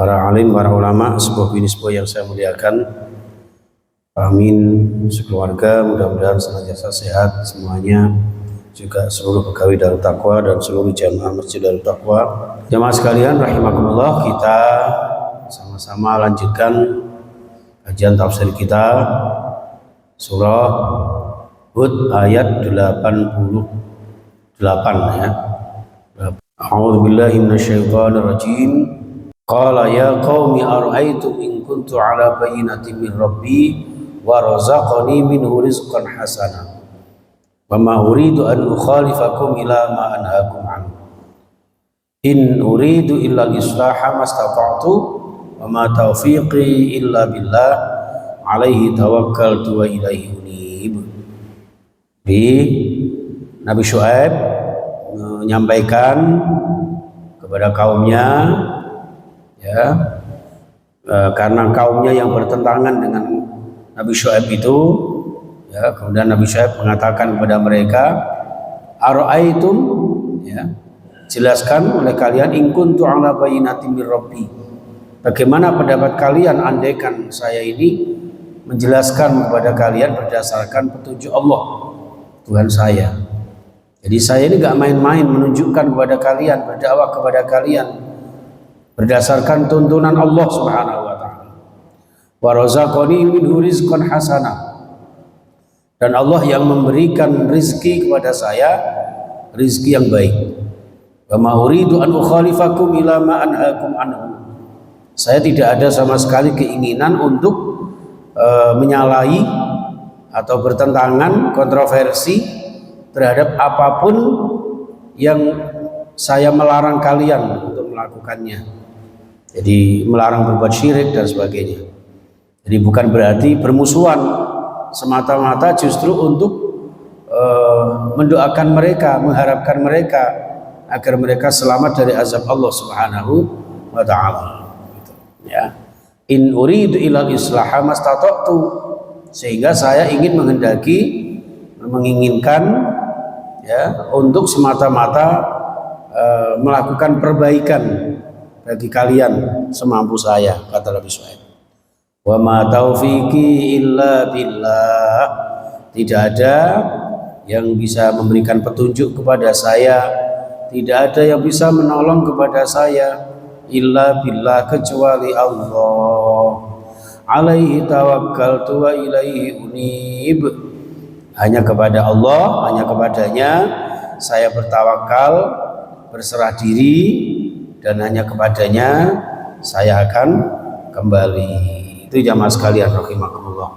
para alim, para ulama, sebuah bini sebuah yang saya muliakan. Amin. Sekeluarga mudah-mudahan senantiasa sehat semuanya, juga seluruh pegawai Darut Taqwa dan seluruh jamaah Masjid Darut Taqwa. Jamaah sekalian rahimakumullah, kita sama-sama lanjutkan kajian tafsir kita surah Hud ayat 88 ya. A'udzu billahi minasyaitonir rajim. Qala ya qaumi ara'aytum in kuntu 'ala bayyinatin min rabbi wa razaqani minhu rizqan hasana wa ma uridu an ukhalifakum ila ma anhaakum anhu in uridu illa al-islaha mastata'tu wa ma taufiqi illa billah alaihi tawakkaltu wa ilaihi unib. Di Nabi Syuaib menyampaikan kepada kaumnya ya, karena kaumnya yang bertentangan dengan Nabi Syuaib itu ya, kemudian Nabi Syuaib mengatakan kepada mereka, ara'aitum ya, jelaskan oleh kalian in kuntu 'ala bayyinatin min rabbi, bagaimana pendapat kalian andaikan saya ini menjelaskan kepada kalian berdasarkan petunjuk Allah Tuhan saya. Jadi saya ini gak main-main menunjukkan kepada kalian, berdakwah kepada kalian berdasarkan tuntunan Allah Subhanahu wa taala. Wa razaqani minhu rizqan hasana. Dan Allah yang memberikan rizki kepada saya, rizki yang baik. Wa ma uridu an ukhalifakum ila ma anhaakum anhu. Saya tidak ada sama sekali keinginan untuk menyalahi atau bertentangan, kontroversi terhadap apapun yang saya melarang kalian untuk melakukannya. Jadi melarang berbuat syirik dan sebagainya. Jadi bukan berarti bermusuhan, semata-mata justru untuk mendoakan mereka, mengharapkan mereka agar mereka selamat dari azab Allah Subhanahu wa taala. Gitu, ya. In uridu ilal islaha mastata'tu, sehingga saya ingin menginginkan ya, untuk semata-mata melakukan perbaikan bagi kalian semampu saya, kata Nabi Syuaib. Wa ma taufiqi illa billah, tidak ada yang bisa memberikan petunjuk kepada saya, tidak ada yang bisa menolong kepada saya illa billah, kecuali Allah. Alaihi tawakkaltu wa ilaihi unib. Hanya kepada Allah, hanya kepadanya saya bertawakal, berserah diri, dan hanya kepadanya saya akan kembali. Itu jamaah sekalian rahimakumullah.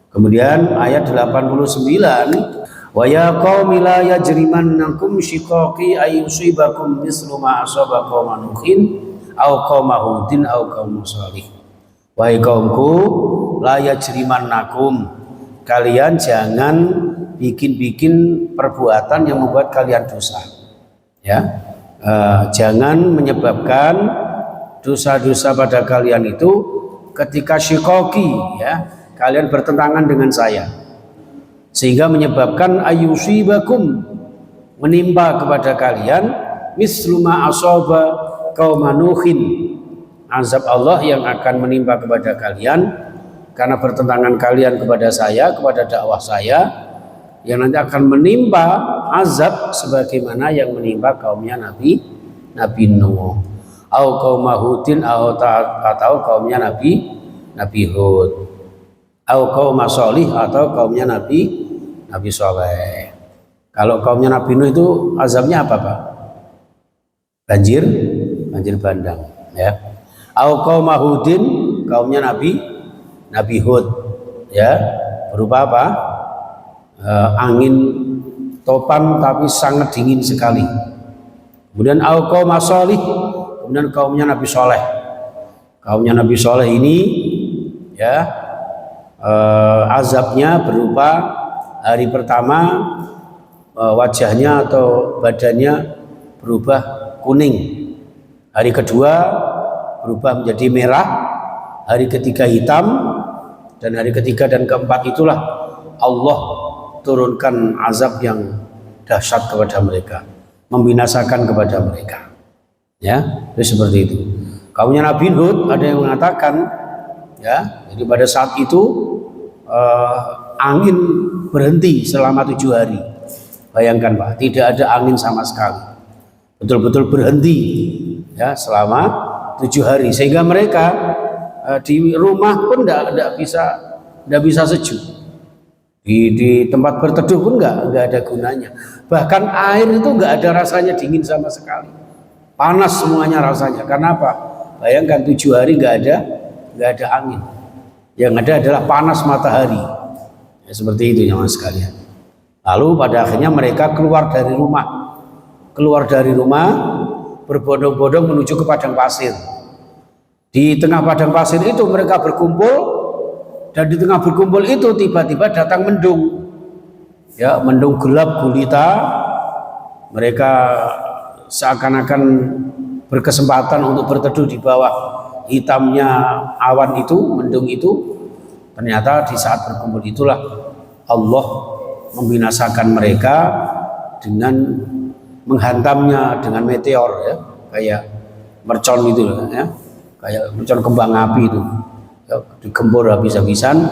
Kemudian ayat 89, wa ya qaumi la yajrimannakum shiqaqi ay yusibakum mislu ma asaba qauma nuhin aw qauma hudin aw qauma shalih. Wahai kaumku, la yajrimannakum, kalian jangan bikin-bikin perbuatan yang membuat kalian dosa ya. Jangan menyebabkan dosa-dosa pada kalian itu ketika syikoki ya, kalian bertentangan dengan saya, sehingga menyebabkan ayusibakum, menimpa kepada kalian mislu ma asaba qauma nuhin, azab Allah yang akan menimpa kepada kalian karena bertentangan kalian kepada saya, kepada dakwah saya, yang nanti akan menimpa azab sebagaimana yang menimpa kaumnya Nabi Nuh, atau kaum Hudin, atau kaumnya Nabi Hud, atau kaum Shalih, atau kaumnya Nabi Shaleh. Kalau kaumnya Nabi Nuh itu azabnya apa Pak? Banjir bandang ya. Atau kaum Hudin, kaumnya Nabi Hud ya, berupa apa? Angin topan tapi sangat dingin sekali. Kemudian au qaum Shalih, kemudian kaumnya Nabi Shaleh. Kaumnya Nabi Shaleh ini ya, azabnya berupa hari pertama wajahnya atau badannya berubah kuning, hari kedua berubah menjadi merah, hari ketiga hitam, dan hari ketiga dan keempat itulah Allah turunkan azab yang dahsyat kepada mereka, membinasakan kepada mereka. Ya, itu seperti itu. Kaumnya Nabi Hud ada yang mengatakan, ya, jadi pada saat itu angin berhenti selama 7 hari. Bayangkan Pak, tidak ada angin sama sekali, betul-betul berhenti, ya, selama 7 hari, sehingga mereka di rumah pun tidak bisa sejuk, di tempat berteduh pun nggak ada gunanya. Bahkan air itu nggak ada rasanya dingin sama sekali, panas semuanya rasanya. Karena apa? Bayangkan 7 hari nggak ada angin, yang ada adalah panas matahari, ya, seperti itu jemaah sekalian. Lalu pada akhirnya mereka keluar dari rumah berbondong-bondong menuju ke padang pasir. Di tengah padang pasir itu mereka berkumpul, dan di tengah berkumpul itu tiba-tiba datang mendung, ya, mendung gelap gulita. Mereka seakan-akan berkesempatan untuk berteduh di bawah hitamnya awan itu, mendung itu. Ternyata di saat berkumpul itulah Allah membinasakan mereka dengan menghantamnya dengan meteor, ya, kayak mercon itu, ya, kayak mercon kembang api itu, ya, digempur habis-habisan.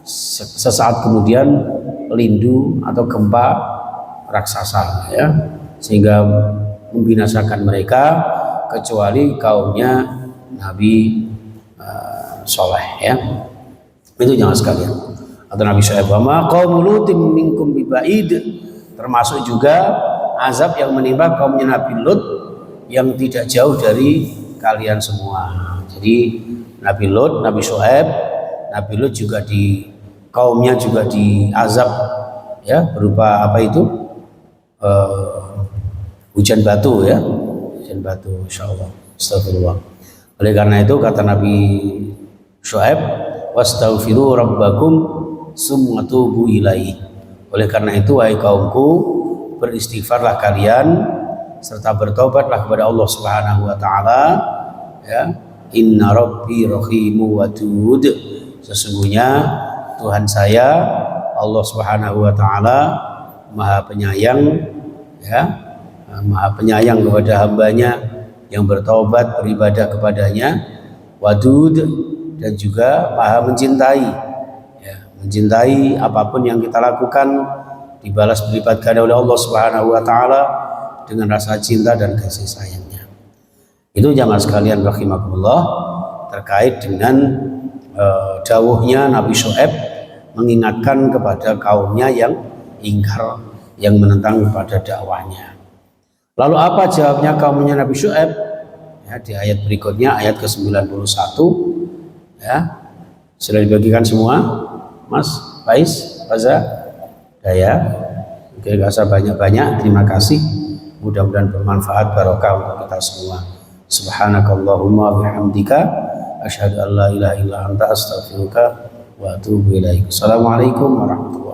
Sesaat kemudian lindu atau gempa raksasa, ya, sehingga membinasakan mereka kecuali kaumnya Nabi Soleh, ya. Itu jangan sekalian. Atau Nabi Syuaib, "Wa qaumul lutin minkum bibaid," termasuk juga azab yang menimpa kaumnya Nabi Lut yang tidak jauh dari kalian semua. Jadi Nabi Lut, Nabi Syuaib, Nabi Lut juga kaumnya juga diazab, ya, berupa apa itu? Hujan batu, ya, hujan batu, insyaallah. Astagfirullah. Oleh karena itu kata Nabi Syuaib, "Wastaghfiru rabbakum summa tubu ilaihi." Oleh karena itu wahai kaumku, beristighfarlah kalian serta bertobatlah kepada Allah Subhanahu wa taala, ya. Inna rabbi rahimu wadud. Sesungguhnya Tuhan saya Allah Subhanahu wa taala Maha Penyayang, ya, Maha Penyayang kepada hambanya yang bertobat beribadah kepadanya, wadud, dan juga Maha mencintai, ya, mencintai apapun yang kita lakukan dibalas berlipat ganda oleh Allah Subhanahu wa taala dengan rasa cinta dan kasih sayangnya. Itu jamaah sekalian rahimakumullah terkait dengan dawuhnya Nabi Syuaib mengingatkan kepada kaumnya yang ingkar, yang menentang pada dakwahnya. Lalu apa jawabnya kaumnya Nabi Syuaib? Ya, di ayat berikutnya, ayat ke-91, ya. Sudah dibagikan semua, Mas Faiz, Faza, Daya. Oke, gak usah banyak-banyak. Terima kasih. Mudah-mudahan bermanfaat, barokah untuk kita semua. Subhanakallahumma bihamdika asyhadu an la ilaha illa anta astaghfiruka wa atubu ilaik. Assalamualaikum warahmatullahi wabarakatuh.